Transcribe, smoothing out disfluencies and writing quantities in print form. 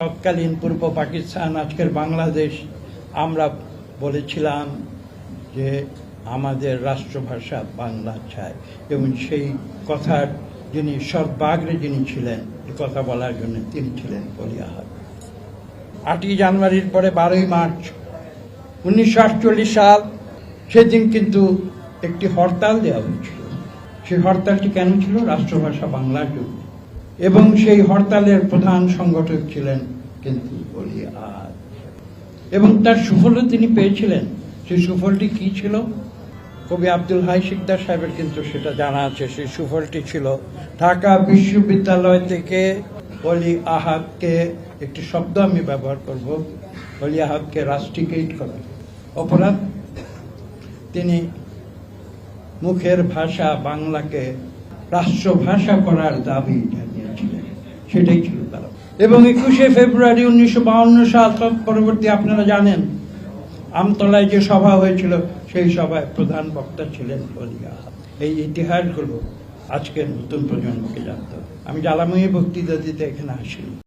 তৎকালীন পূর্ব পাকিস্তান, আজকের বাংলাদেশ, আমরা বলেছিলাম যে আমাদের রাষ্ট্রভাষা বাংলা চাই, এবং সেই কথার যিনি সর্বাগ্রে যিনি ছিলেন এ কথা বলার জন্য তিনি ছিলেন অলি আহাদ। 8ই জানুয়ারির পরে 12ই মার্চ 1948 সাল, সেদিন কিন্তু একটি হরতাল দেওয়া হয়েছিল। সেই হরতালটি কেন ছিল? রাষ্ট্রভাষা বাংলার জন্য, এবং সেই হরতালের প্রধান সংগঠক ছিলেন কিন্তু অলি আহাদ, এবং তার সুফলও তিনি পেয়েছিলেন। সেই সুফলটি কি ছিল? কবি আব্দুল হাই সিকদার সাহেবের কিন্তু সেটা জানা আছে। সেই সুফলটি ছিল ঢাকা বিশ্ববিদ্যালয় থেকে অলি আহাদকে, একটি শব্দ আমি ব্যবহার করব, অলি আহাদকে রাস্টিকেট করা অপরাধ। তিনি মুখের ভাষা বাংলাকে রাষ্ট্রভাষা করার দাবি জানিয়েছিলেন, সেটাই ছিল তারা। এবং 21শে ফেব্রুয়ারি 1952 সাল পরবর্তী, আপনারা জানেন, আমতলায় যে সভা হয়েছিল, সেই সভায় প্রধান বক্তা ছিলেন অলি আহাদ। এই ইতিহাসগুলো আজকের নতুন প্রজন্মকে জানতে হবে। আমি জ্বালাময়ী বক্তৃতা দিতে এখানে আসিনি।